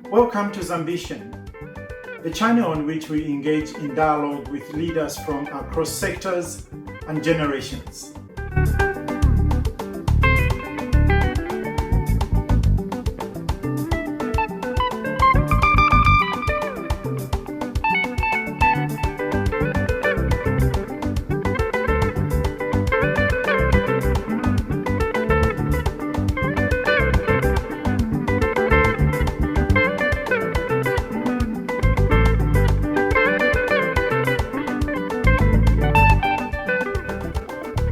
Welcome to ZAMBITION, the channel on which we engage in dialogue with leaders from across sectors and generations.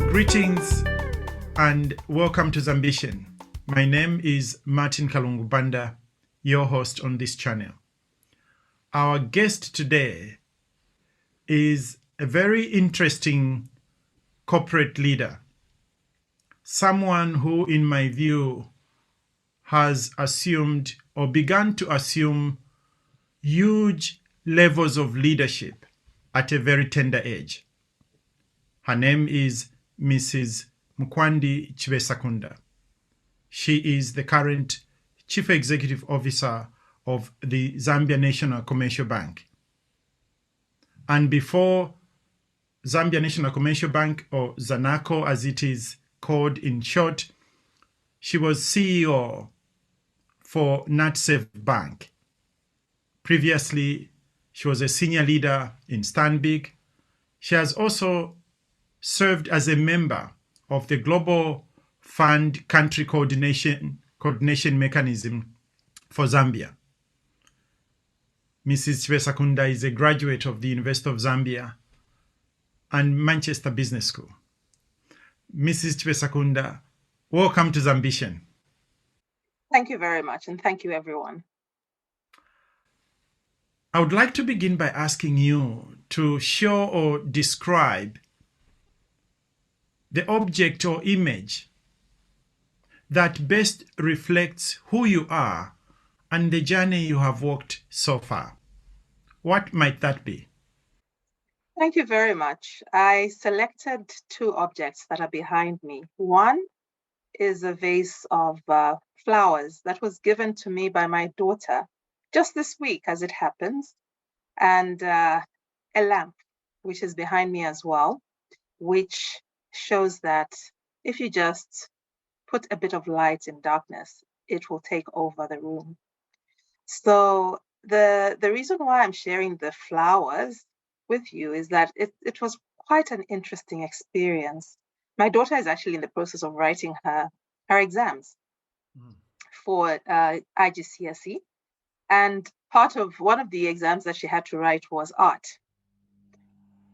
Greetings and welcome to ZAMBITION. My name is Martin Kalungubanda, your host on this channel. Our guest today is a very interesting corporate leader, someone who, in my view, has assumed or begun to assume huge levels of leadership at a very tender age. Her name is Mrs. Mukwandi Chibesakunda. She is the current Chief Executive Officer of the Zambia National Commercial Bank. And before Zambia National Commercial Bank, or ZANACO as it is called in short, she was CEO for NatSafe Bank. Previously, she was a senior leader in Stanbic. She has also served as a member of the Global Fund Country Coordination Mechanism for Zambia. Mrs. Chibesakunda is a graduate of the University of Zambia and Manchester Business School. Mrs. Chibesakunda, welcome to ZAMBITION. Thank you very much, and thank you, everyone. I would like to begin by asking you to show or describe the object or image that best reflects who you are and the journey you have walked so far. What might that be? Thank you very much. I selected two objects that are behind me. One is a vase of flowers that was given to me by my daughter just this week, as it happens, and a lamp, which is behind me as well, which shows that if you just put a bit of light in darkness, it will take over the room. So the reason why I'm sharing the flowers with you is that it was quite an interesting experience. My daughter is actually in the process of writing her exams for IGCSE, and one of the exams that she had to write was art.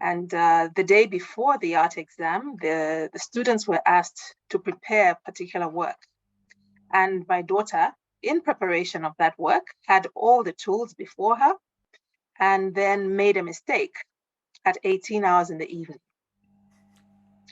And the day before the art exam, the students were asked to prepare particular work. And my daughter, in preparation of that work, had all the tools before her and then made a mistake at 18 hours in the evening.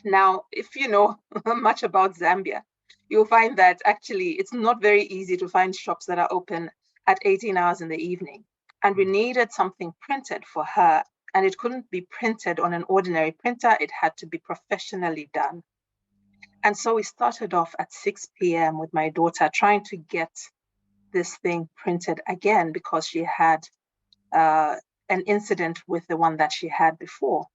Now, if you know much about Zambia, you'll find that actually it's not very easy to find shops that are open at 18 hours in the evening. And we needed something printed for her. And it couldn't be printed on an ordinary printer. It had to be professionally done. And so we started off at 6 p.m. with my daughter trying to get this thing printed again because she had an incident with the one that she had before.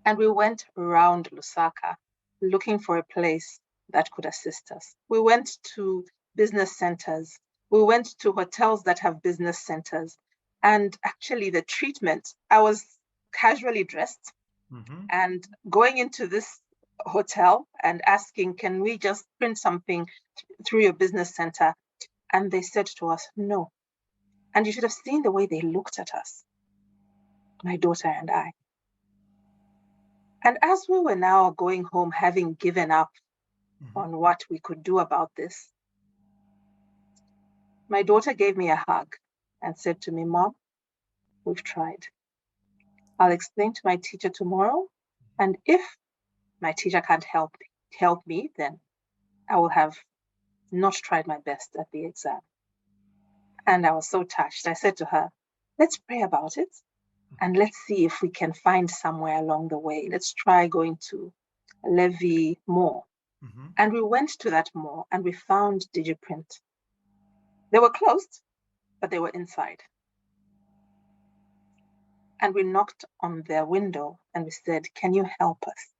And we went around Lusaka looking for a place that could assist us. We went to business centers. We went to hotels that have business centers. And actually the treatment, I was casually dressed and going into this hotel and asking, can we just print something through your business center? And they said to us, no. And you should have seen the way they looked at us, my daughter and I. And as we were now going home, having given up on what we could do about this, my daughter gave me a hug and said to me, Mom, we've tried. I'll explain to my teacher tomorrow. And if my teacher can't help me, then I will have not tried my best at the exam. And I was so touched. I said to her, let's pray about it. and let's see if we can find somewhere along the way. Let's try going to Levy Mall. Mm-hmm. And we went to that mall and we found Digiprint. They were closed, but they were inside. And we knocked on their window and we said, "Can you help us?"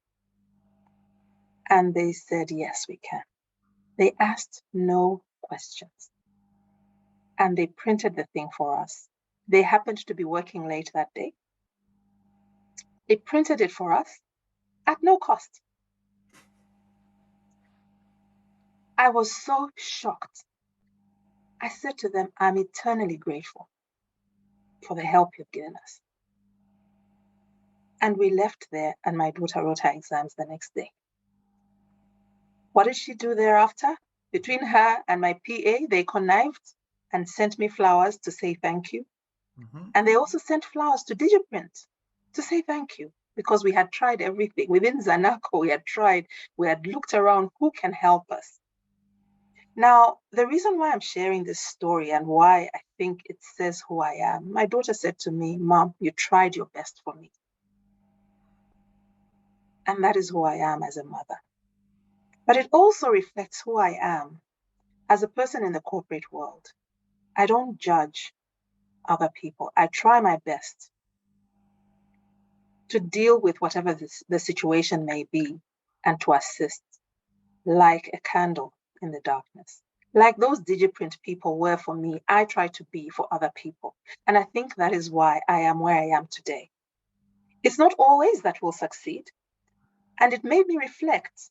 And they said, "Yes, we can." They asked no questions. And they printed the thing for us. They happened to be working late that day. They printed it for us at no cost. I was so shocked. I said to them, "I'm eternally grateful for the help you've given us." And we left there, and my daughter wrote her exams the next day. What did she do thereafter? Between her and my PA, they connived and sent me flowers to say thank you. Mm-hmm. And they also sent flowers to Digiprint to say thank you, because we had tried everything. Within Zanaco, we had looked around, who can help us? Now, the reason why I'm sharing this story and why I think it says who I am, my daughter said to me, "Mom, you tried your best for me." And that is who I am as a mother. But it also reflects who I am as a person in the corporate world. I don't judge other people. I try my best to deal with whatever the situation may be and to assist, like a candle in the darkness. Like those Digiprint people were for me, I try to be for other people. And I think that is why I am where I am today. It's not always that we'll succeed. And it made me reflect.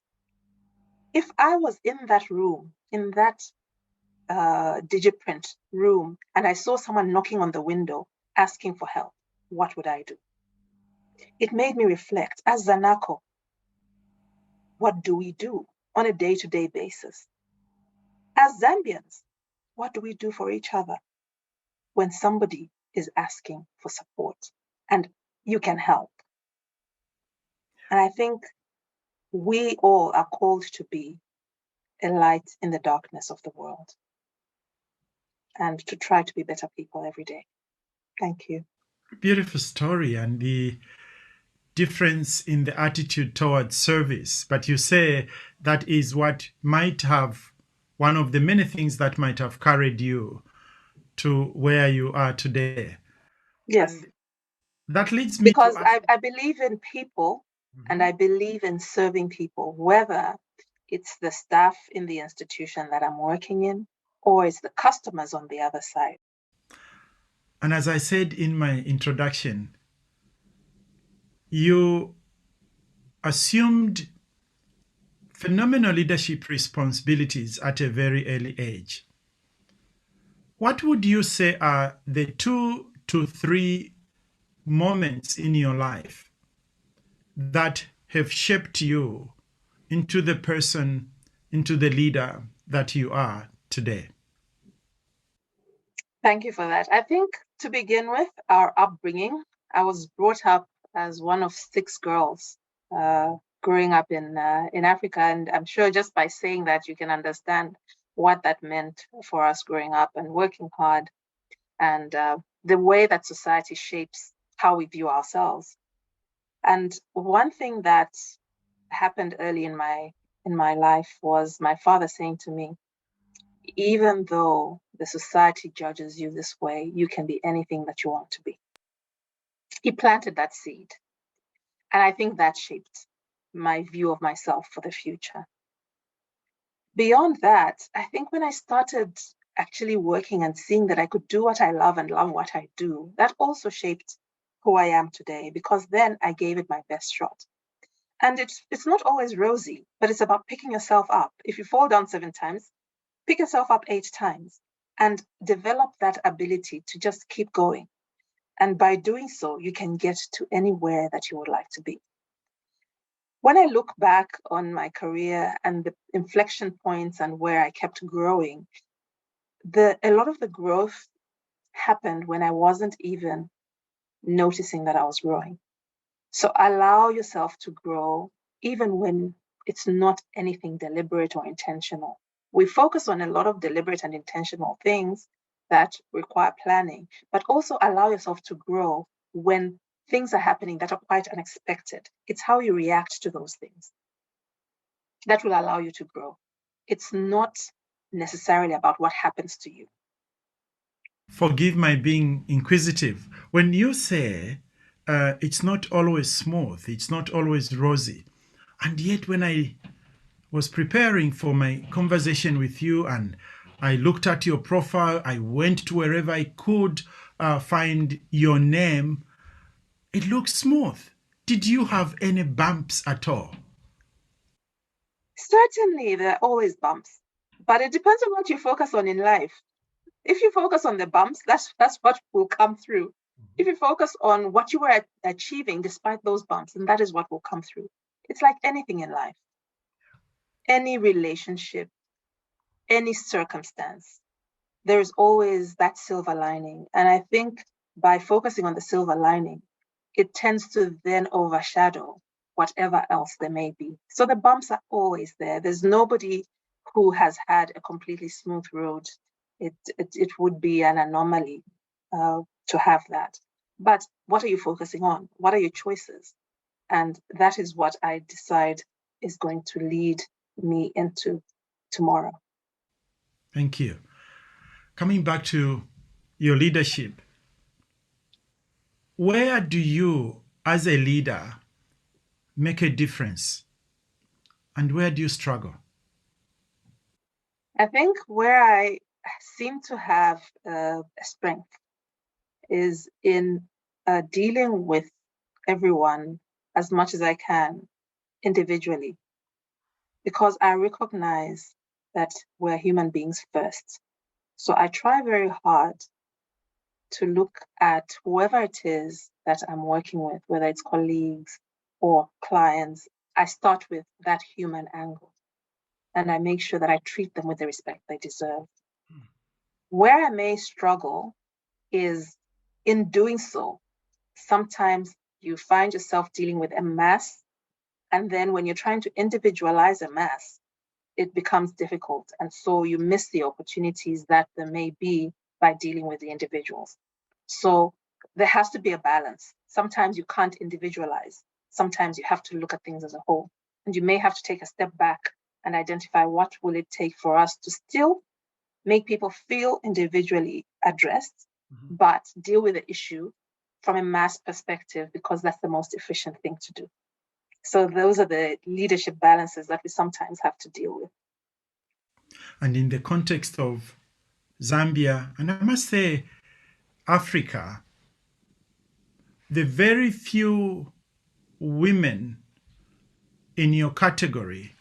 If I was in that room, in that Digiprint room, and I saw someone knocking on the window asking for help, what would I do? It made me reflect, as Zanaco, what do we do on a day-to-day basis? As Zambians, what do we do for each other when somebody is asking for support and you can help? And I think we all are called to be a light in the darkness of the world and to try to be better people every day. Thank you. Beautiful story, and the difference in the attitude towards service. But you say that is what might have, one of the many things that might have carried you to where you are today. Yes. And that leads me to Because ask. I believe in people and Mhm. I believe in serving people, whether it's the staff in the institution that I'm working in or it's the customers on the other side. And as I said in my introduction, you assumed phenomenal leadership responsibilities at a very early age. What would you say are the 2 to 3 moments in your life that have shaped you into the person, into the leader that you are today? Thank you for that. I think to begin with, our upbringing, I was brought up as one of 6 girls growing up in Africa. And I'm sure just by saying that, you can understand what that meant for us growing up and working hard and the way that society shapes how we view ourselves. And one thing that happened early in my life was my father saying to me, "Even though the society judges you this way, you can be anything that you want to be." He planted that seed. And I think that shaped my view of myself for the future. Beyond that, I think when I started actually working and seeing that I could do what I love and love what I do, that also shaped who I am today, because then I gave it my best shot. And it's not always rosy, but it's about picking yourself up. If you fall down 7 times, pick yourself up 8 times and develop that ability to just keep going. And by doing so, you can get to anywhere that you would like to be. When I look back on my career and the inflection points and where I kept growing, a lot of the growth happened when I wasn't even noticing that I was growing. So allow yourself to grow even when it's not anything deliberate or intentional. We focus on a lot of deliberate and intentional things that require planning, but also allow yourself to grow when things are happening that are quite unexpected. It's how you react to those things that will allow you to grow. It's not necessarily about what happens to you. Forgive my being inquisitive. When you say it's not always smooth, it's not always rosy, and yet when I was preparing for my conversation with you and I looked at your profile, I went to wherever I could find your name, it looks smooth. Did you have any bumps at all? Certainly, there are always bumps, but it depends on what you focus on in life. If you focus on the bumps, that's what will come through. If you focus on what you were achieving despite those bumps, then that is what will come through. It's like anything in life, any relationship, any circumstance, there is always that silver lining. And I think by focusing on the silver lining, it tends to then overshadow whatever else there may be. So the bumps are always there. There's nobody who has had a completely smooth road. It would be an anomaly to have that. But what are you focusing on? What are your choices? And that is what I decide is going to lead me into tomorrow. Thank you. Coming back to your leadership, where do you, as a leader, make a difference? And where do you struggle? I think where I seem to have a strength is in dealing with everyone as much as I can individually, because I recognize that we're human beings first. So I try very hard to look at whoever it is that I'm working with, whether it's colleagues or clients. I start with that human angle and I make sure that I treat them with the respect they deserve. Where I may struggle is in doing so. Sometimes you find yourself dealing with a mass, and then when you're trying to individualize a mass, it becomes difficult. And so you miss the opportunities that there may be by dealing with the individuals. So there has to be a balance. Sometimes you can't individualize. Sometimes you have to look at things as a whole. And you may have to take a step back and identify what will it take for us to still make people feel individually addressed, but deal with the issue from a mass perspective, because that's the most efficient thing to do. So those are the leadership balances that we sometimes have to deal with. And in the context of Zambia, and I must say Africa, the very few women in your category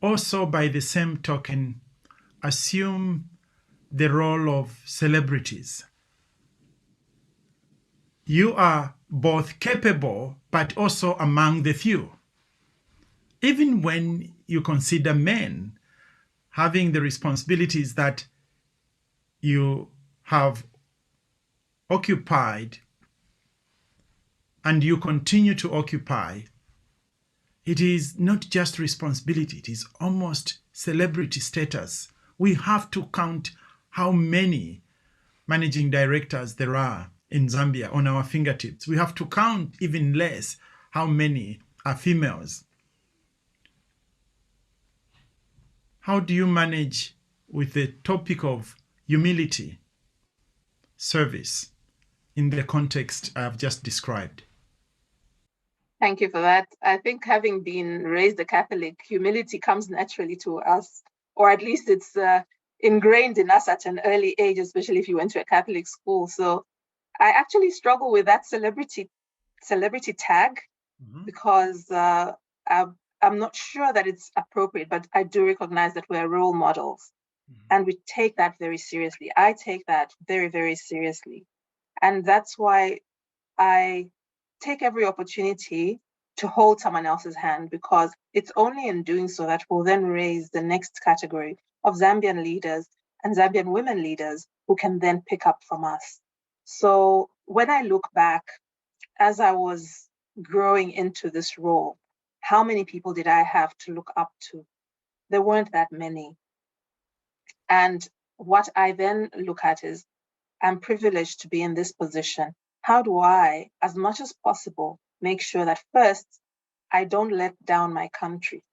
also, by the same token, assume the role of celebrities. You are both capable, but also among the few. Even when you consider men having the responsibilities that you have occupied and you continue to occupy, it is not just responsibility, it is almost celebrity status. We have to count how many managing directors there are in Zambia on our fingertips. We have to count even less how many are females. How do you manage with the topic of humility, service, in the context I have just described? Thank you for that. I think having been raised a Catholic, humility comes naturally to us, or at least it's ingrained in us at an early age, especially if you went to a Catholic school. So I actually struggle with that celebrity tag because I'm not sure that it's appropriate, but I do recognize that we're role models and we take that very seriously. I take that very, very seriously. And that's why I take every opportunity to hold someone else's hand, because it's only in doing so that we'll then raise the next category of Zambian leaders and Zambian women leaders who can then pick up from us. So when I look back, as I was growing into this role, how many people did I have to look up to? There weren't that many. And what I then look at is, I'm privileged to be in this position how do I, as much as possible, make sure that first, I don't let down my country?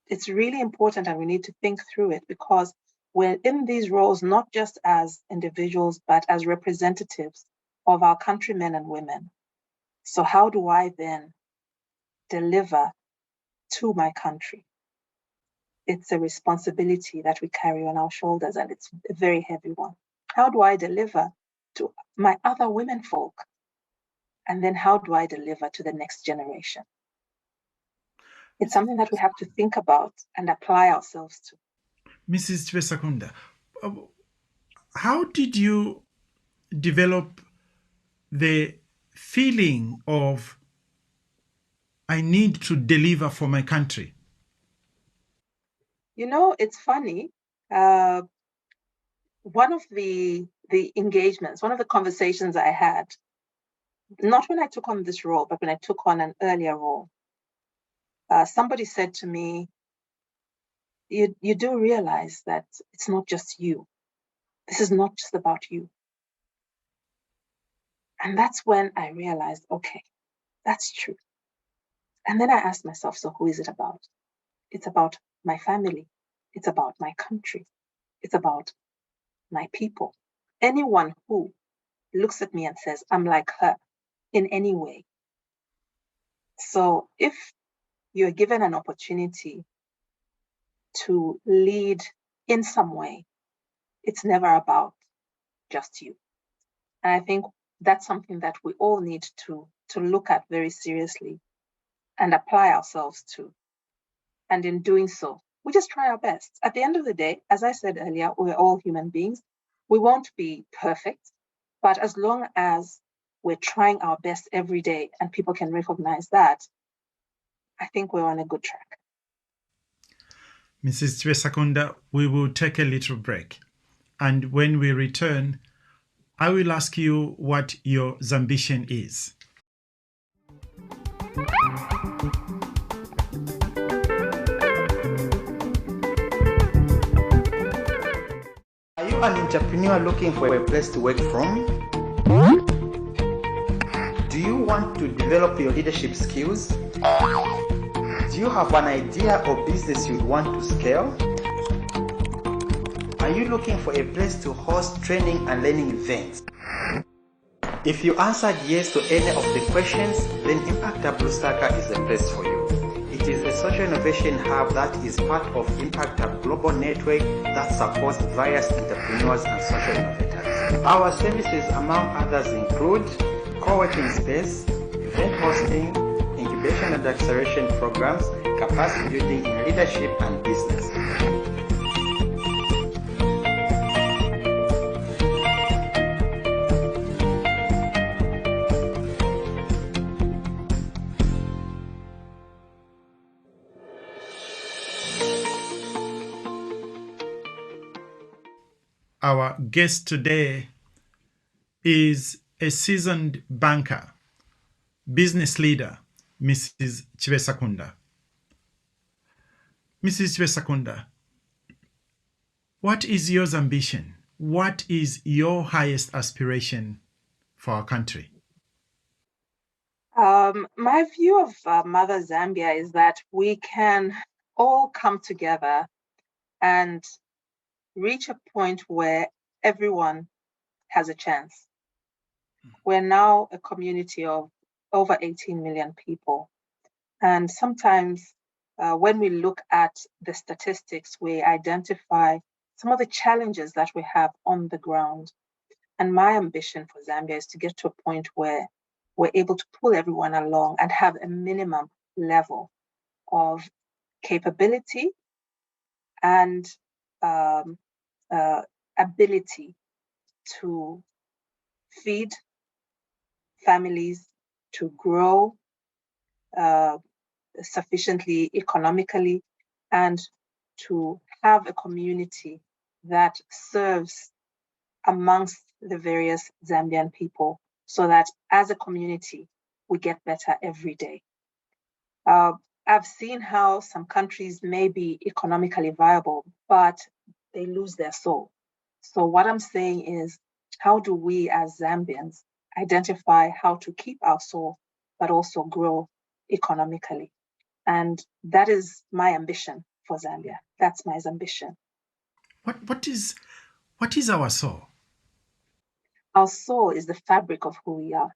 It's really important, and we need to think through it, because we're in these roles not just as individuals, but as representatives of our countrymen and women. So how do I then deliver to my country? It's a responsibility that we carry on our shoulders, and it's a very heavy one. How do I deliver to my other women folk? And then how do I deliver to the next generation? It's something that we have to think about and apply ourselves to. Mrs. Chibesakunda, how did you develop the feeling of I need to deliver for my country? You know, it's funny. One of the engagements, one of the conversations I had, not when I took on this role, but when I took on an earlier role, somebody said to me, you do realize that it's not just you. This is not just about you. And that's when I realized, okay, that's true. And then I asked myself, so who is it about? It's about my family. It's about my country. It's about my people. Anyone who looks at me and says, I'm like her in any way. So if you're given an opportunity to lead in some way, it's never about just you. And I think that's something that we all need to look at very seriously and apply ourselves to. And in doing so, we just try our best. At the end of the day, as I said earlier, we're all human beings. We won't be perfect, but as long as we're trying our best every day and people can recognize that, I think we're on a good track. Mrs. Chibesakunda, we will take a little break. And when we return, I will ask you what your ZAMBITION is. Are you an entrepreneur looking for a place to work from? Do you want to develop your leadership skills? Do you have an idea or business you want to scale? Are you looking for a place to host training and learning events? If you answered yes to any of the questions, then Impact Hub Lusaka is the place for you. It is a social innovation hub that is part of Impact Hub global network that supports various entrepreneurs and social innovators. Our services, among others, include co-working space, event hosting, incubation and acceleration programs, capacity building in leadership and business. Our guest today is a seasoned banker, business leader, Mrs. Chibesakunda. Mrs. Chibesakunda, what is your ambition? What is your highest aspiration for our country? My view of Mother Zambia is that we can all come together and reach a point where everyone has a chance. We're now a community of over 18 million people. And sometimes when we look at the statistics, we identify some of the challenges that we have on the ground. And my ambition for Zambia is to get to a point where we're able to pull everyone along and have a minimum level of capability and ability to feed families, to grow sufficiently economically, and to have a community that serves amongst the various Zambian people, so that as a community, we get better every day. I've seen how some countries may be economically viable, but they lose their soul. So what I'm saying is, How do we as Zambians identify how to keep our soul, but also grow economically? And that is my ambition for Zambia. That's my ambition. What is our soul? Our soul is the fabric of who we are.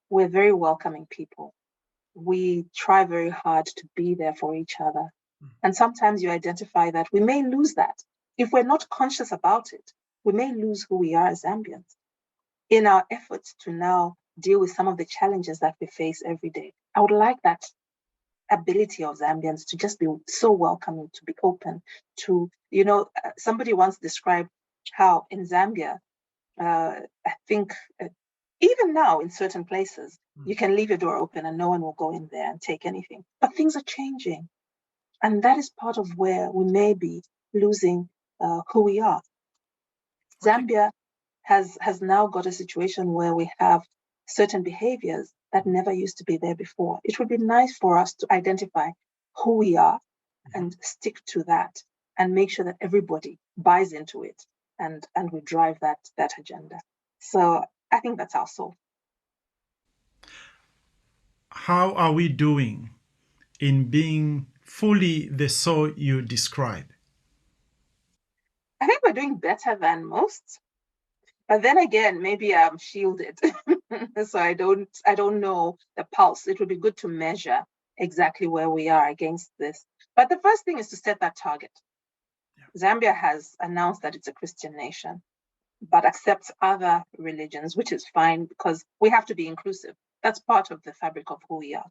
We're very welcoming people. We try very hard to be there for each other. And sometimes you identify that we may lose that. If we're not conscious about it, we may lose who we are as Zambians in our efforts to now deal with some of the challenges that we face every day. I would like that ability of Zambians to just be so welcoming, to be open, to, somebody once described how in Zambia, I think even now in certain places, you can leave your door open and no one will go in there and take anything. But things are changing. And that is part of where we may be losing who we are. Okay. Zambia has now got a situation where we have certain behaviors that never used to be there before. It would be nice for us to identify who we are and stick to that and make sure that everybody buys into it and we drive that agenda. So I think that's our soul. How are we doing in being fully the soul you describe? I think we're doing better than most. But then again, maybe I'm shielded. So I don't know the pulse. It would be good to measure exactly where we are against this. But the first thing is to set that target. Yeah. Zambia has announced that it's a Christian nation, but accepts other religions, which is fine because we have to be inclusive. That's part of the fabric of who we are.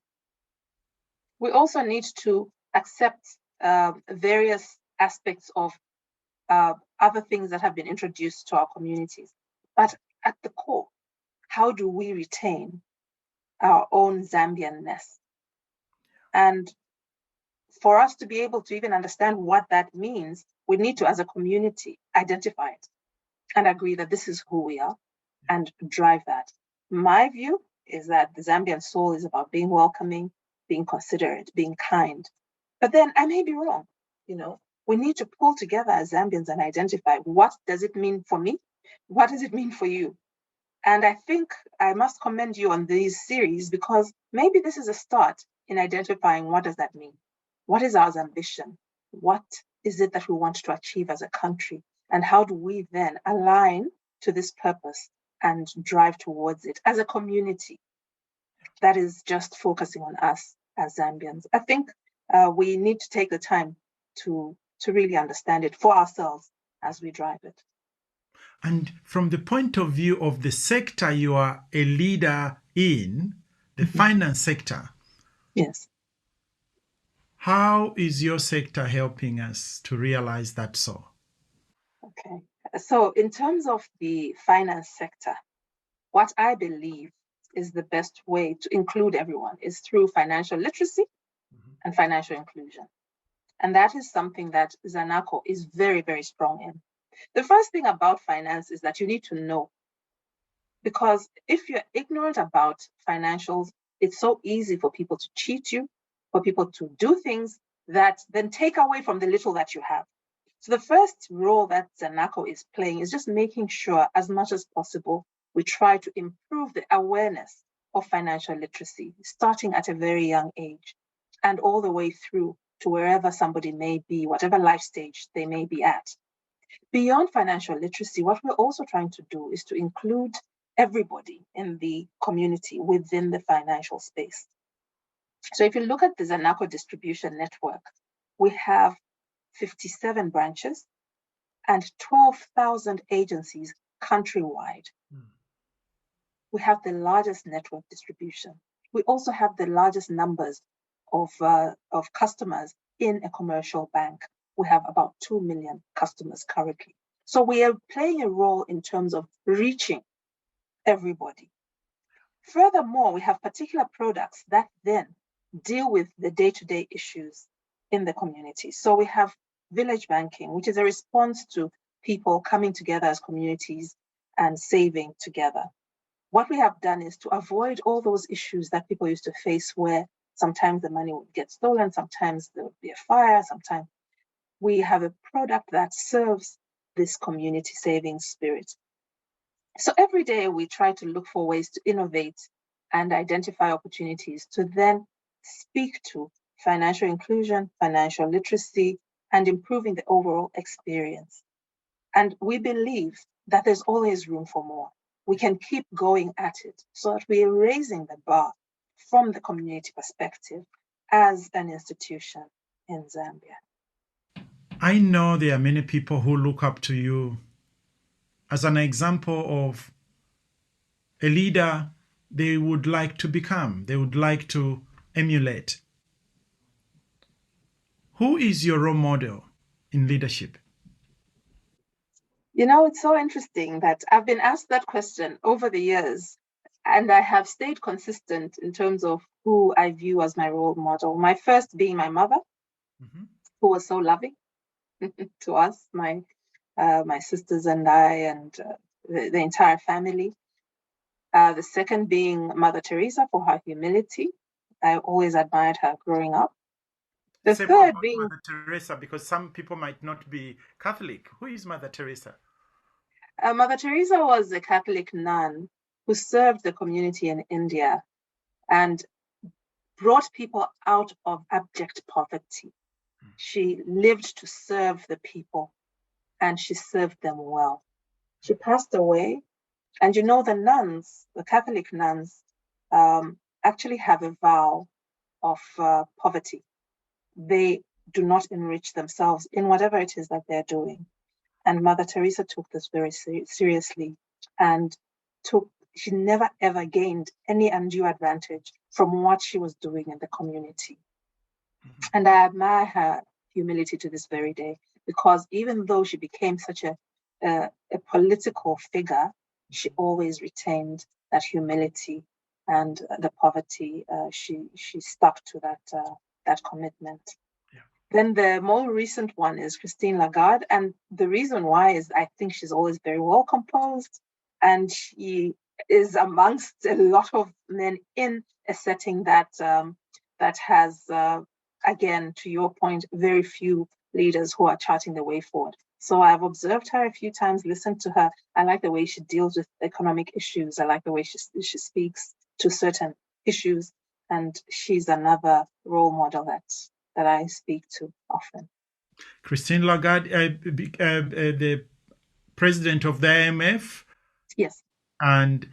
We also need to accept various aspects of other things that have been introduced to our communities. But at the core, how do we retain our own Zambianness? And for us to be able to even understand what that means, we need to, as a community, identify it and agree that this is who we are and drive that. My view is that the Zambian soul is about being welcoming, being considerate, being kind. But then I may be wrong. We need to pull together as Zambians and identify what does it mean for me? What does it mean for you? And I think I must commend you on these series because maybe this is a start in identifying what does that mean? What is our ambition? What is it that we want to achieve as a country? And how do we then align to this purpose and drive towards it as a community that is just focusing on us as Zambians? I think we need to take the time to really understand it for ourselves as we drive it. And from the point of view of the sector you are a leader in, the finance sector. Yes. How is your sector helping us to realize that so? Okay. So in terms of the finance sector, what I believe is the best way to include everyone is through financial literacy and financial inclusion. And that is something that Zanaco is very, very strong in. The first thing about finance is that you need to know. Because if you're ignorant about financials, it's so easy for people to cheat you, for people to do things that then take away from the little that you have. So the first role that Zanaco is playing is just making sure as much as possible we try to improve the awareness of financial literacy, starting at a very young age and all the way through to wherever somebody may be, whatever life stage they may be at. Beyond financial literacy, what we're also trying to do is to include everybody in the community within the financial space. So if you look at the Zanaco distribution network, we have 57 branches and 12,000 agencies countrywide. We have the largest network distribution. We also have the largest numbers of customers in a commercial bank. We have about 2 million customers currently. So we are playing a role in terms of reaching everybody. Furthermore, we have particular products that then deal with the day-to-day issues in the community. So we have village banking, which is a response to people coming together as communities and saving together. What we have done is to avoid all those issues that people used to face where sometimes the money would get stolen, sometimes there would be a fire, sometimes we have a product that serves this community saving spirit. So every day we try to look for ways to innovate and identify opportunities to then speak to financial inclusion, financial literacy, and improving the overall experience. And we believe that there's always room for more. We can keep going at it so that we are raising the bar from the community perspective as an institution in Zambia. I know there are many people who look up to you as an example of a leader they would like to become, they would like to emulate. Who is your role model in leadership? You know, it's so interesting that I've been asked that question over the years, and I have stayed consistent in terms of who I view as my role model. My first being my mother, who was so loving to us, my sisters and I, and the entire family. The second being Mother Teresa for her humility. I always admired her growing up. The Say more third about being Mother Teresa, because some people might not be Catholic. Who is Mother Teresa? Mother Teresa was a Catholic nun who served the community in India and brought people out of abject poverty. She lived to serve the people and she served them well. She passed away, and you know, the nuns, the Catholic nuns, actually have a vow of poverty. They do not enrich themselves in whatever it is that they're doing. And Mother Teresa took this very seriously and she never ever gained any undue advantage from what she was doing in the community. And I admire her humility to this very day, because even though she became such a political figure, she always retained that humility and the poverty. She stuck to that commitment. Then the more recent one is Christine Lagarde. And the reason why is I think she's always very well composed, and she is amongst a lot of men in a setting that has, again, to your point, very few leaders who are charting the way forward. So I've observed her a few times, listened to her. I like the way she deals with economic issues. I like the way she speaks to certain issues. And she's another role model that I speak to often. Christine Lagarde, the president of the IMF. Yes. And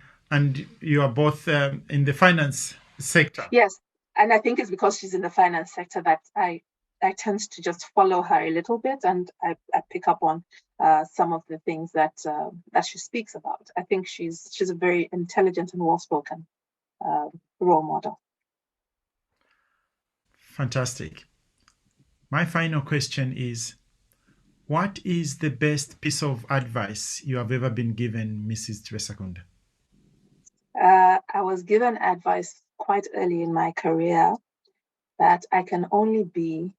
you are both in the finance sector. Yes, and I think it's because she's in the finance sector that I tend to just follow her a little bit, and I pick up on some of the things that she speaks about. I think she's a very intelligent and well-spoken role model. Fantastic. My final question is, what is the best piece of advice you have ever been given, Mrs. Chibesakunda? I was given advice quite early in my career that I can only be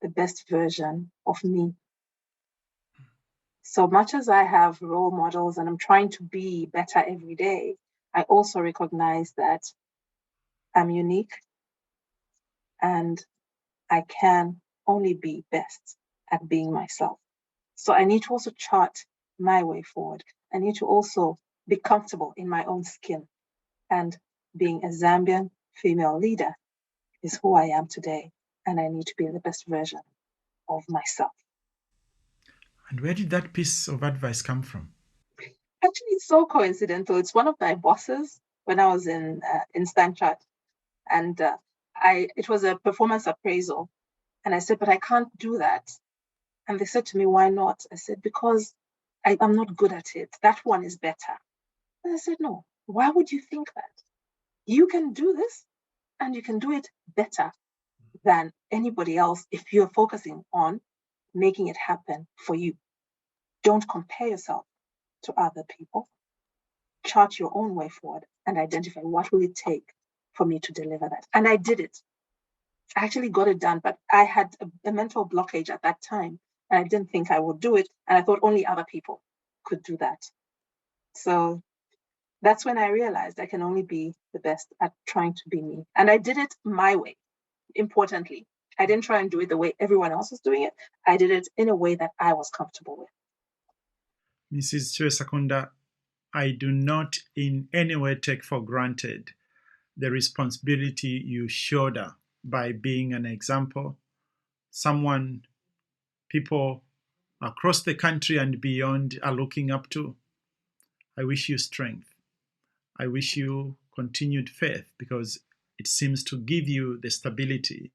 the best version of me. So much as I have role models and I'm trying to be better every day, I also recognize that I'm unique and I can only be best at being myself. So I need to also chart my way forward. I need to also be comfortable in my own skin. And being a Zambian female leader is who I am today. And I need to be the best version of myself. And where did that piece of advice come from? Actually, it's so coincidental. It's one of my bosses when I was in Stanchart. And it was a performance appraisal. And I said, but I can't do that. And they said to me, why not? I said, because I'm not good at it. That one is better. And I said, no, why would you think that? You can do this and you can do it better than anybody else if you're focusing on making it happen for you. Don't compare yourself to other people. Chart your own way forward and identify what will it take for me to deliver that. And I did it. I actually got it done, but I had a mental blockage at that time. And I didn't think I would do it. And I thought only other people could do that. So that's when I realized I can only be the best at trying to be me. And I did it my way, importantly. I didn't try and do it the way everyone else was doing it. I did it in a way that I was comfortable with. Mrs. Chibesakunda, I do not in any way take for granted the responsibility you shoulder by being an example, someone people across the country and beyond are looking up to. I wish you strength. I wish you continued faith, because it seems to give you the stability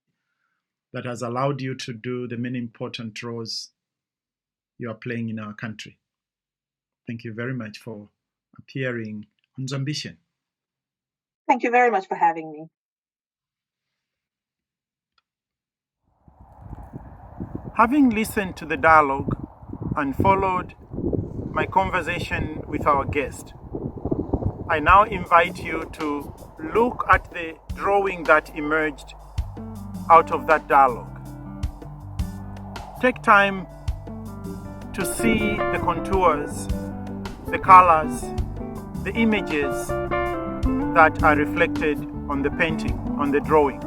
that has allowed you to do the many important roles you are playing in our country. Thank you very much for appearing on ZAMBITION. Thank you very much for having me. Having listened to the dialogue and followed my conversation with our guest, I now invite you to look at the drawing that emerged out of that dialogue. Take time to see the contours, the colors, the images that are reflected on the painting, on the drawing.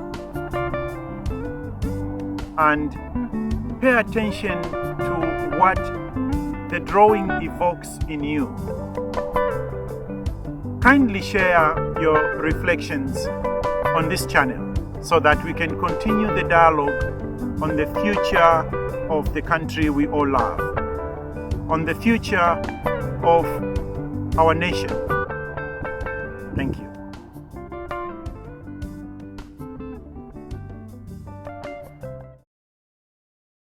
And pay attention to what the drawing evokes in you. Kindly share your reflections on this channel so that we can continue the dialogue on the future of the country we all love, on the future of our nation. Thank you.